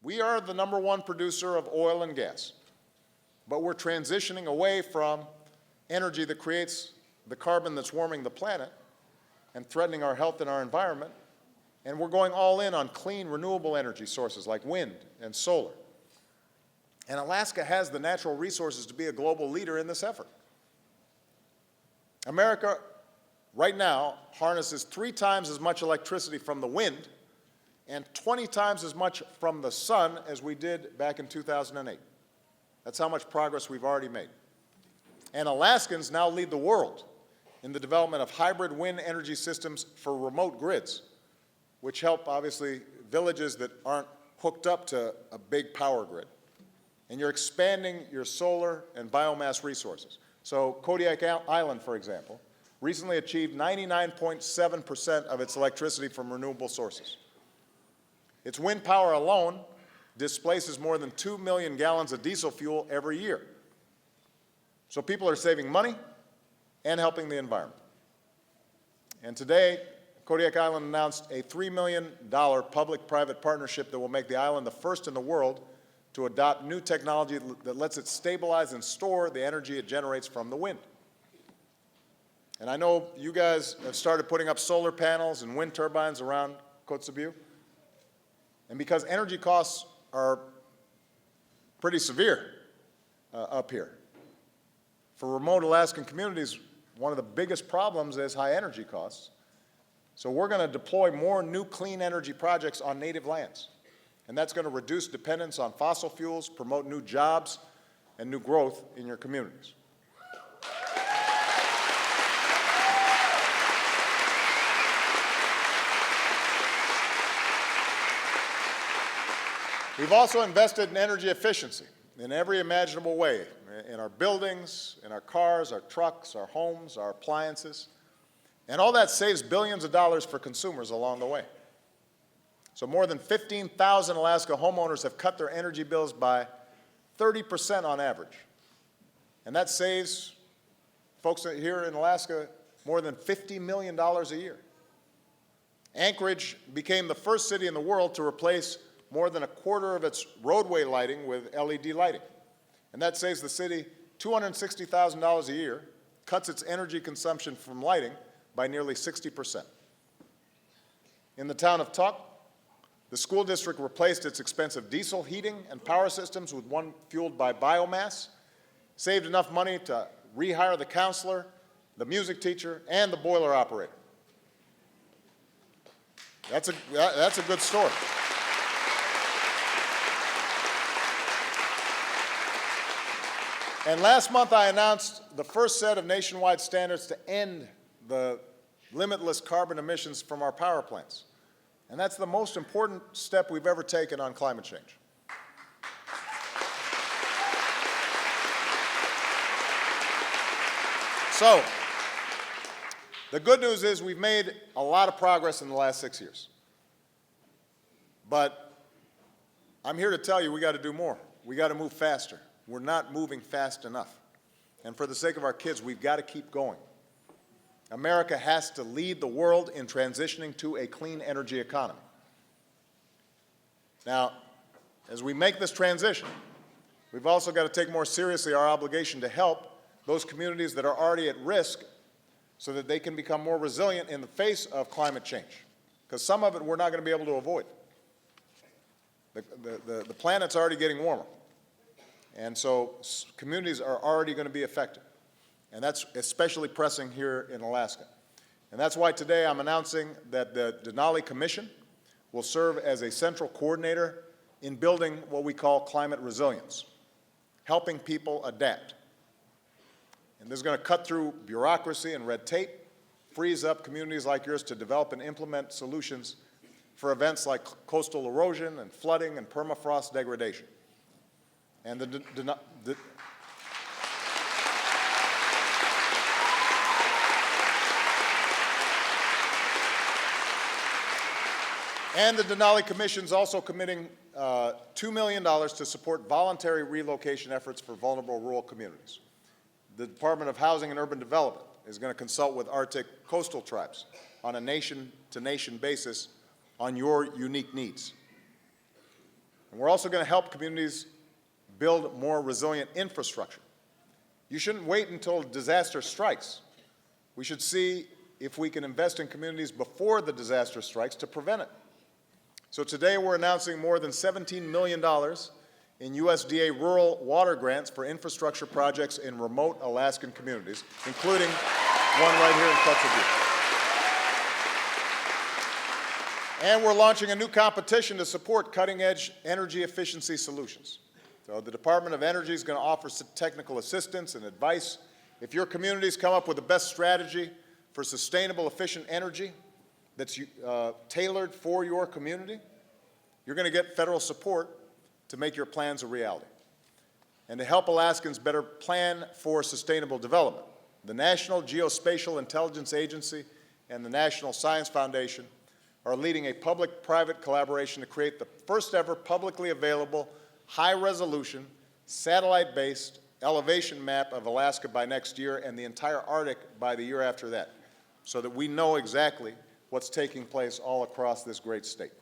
We are the #1 producer of oil and gas, but we're transitioning away from energy that creates the carbon that's warming the planet and threatening our health and our environment, and we're going all in on clean, renewable energy sources like wind and solar. And Alaska has the natural resources to be a global leader in this effort. America, right now, harnesses 3 times as much electricity from the wind and 20 times as much from the sun as we did back in 2008. That's how much progress we've already made. And Alaskans now lead the world in the development of hybrid wind energy systems for remote grids, which help, obviously, villages that aren't hooked up to a big power grid. And you're expanding your solar and biomass resources. So Kodiak Island, for example, recently achieved 99.7% of its electricity from renewable sources. Its wind power alone displaces more than 2 million gallons of diesel fuel every year. So people are saving money and helping the environment. And today, Kodiak Island announced a $3 million public-private partnership that will make the island the first in the world to adopt new technology that lets it stabilize and store the energy it generates from the wind. And I know you guys have started putting up solar panels and wind turbines around Kotzebue. And because energy costs are pretty severe up here, for remote Alaskan communities, one of the biggest problems is high energy costs. So we're going to deploy more new clean energy projects on native lands. And that's going to reduce dependence on fossil fuels, promote new jobs, and new growth in your communities. We've also invested in energy efficiency in every imaginable way, in our buildings, in our cars, our trucks, our homes, our appliances. And all that saves billions of dollars for consumers along the way. So more than 15,000 Alaska homeowners have cut their energy bills by 30% on average. And that saves folks here in Alaska more than $50 million a year. Anchorage became the first city in the world to replace more than a quarter of its roadway lighting with LED lighting. And that saves the city $260,000 a year, cuts its energy consumption from lighting by nearly 60%. In the town of Tuk, the school district replaced its expensive diesel heating and power systems with one fueled by biomass, saved enough money to rehire the counselor, the music teacher, and the boiler operator. That's a good story. And last month I announced the first set of nationwide standards to end the limitless carbon emissions from our power plants. And that's the most important step we've ever taken on climate change. So, the good news is we've made a lot of progress in the last 6 years. But I'm here to tell you we got to do more. We got to move faster. We're not moving fast enough. And for the sake of our kids, we've got to keep going. America has to lead the world in transitioning to a clean energy economy. Now, as we make this transition, we've also got to take more seriously our obligation to help those communities that are already at risk so that they can become more resilient in the face of climate change. Because some of it we're not going to be able to avoid. The planet's already getting warmer. And so communities are already going to be affected. And that's especially pressing here in Alaska. And that's why today I'm announcing that the Denali Commission will serve as a central coordinator in building what we call climate resilience, helping people adapt. And this is going to cut through bureaucracy and red tape, frees up communities like yours to develop and implement solutions for events like coastal erosion and flooding and permafrost degradation. And the Denali Commission is also committing $2 million to support voluntary relocation efforts for vulnerable rural communities. The Department of Housing and Urban Development is going to consult with Arctic coastal tribes on a nation-to-nation basis on your unique needs. And we're also going to help communities build more resilient infrastructure. You shouldn't wait until disaster strikes. We should see if we can invest in communities before the disaster strikes to prevent it. So today we're announcing more than $17 million in USDA rural water grants for infrastructure projects in remote Alaskan communities, including one right here in Kotzebue. And we're launching a new competition to support cutting-edge energy efficiency solutions. So the Department of Energy is going to offer technical assistance and advice. If your communities come up with the best strategy for sustainable, efficient energy that's tailored for your community, you're going to get federal support to make your plans a reality. And to help Alaskans better plan for sustainable development, the National Geospatial Intelligence Agency and the National Science Foundation are leading a public-private collaboration to create the first ever publicly available, high-resolution, satellite-based elevation map of Alaska by next year and the entire Arctic by the year after that, so that we know exactly what's taking place all across this great state.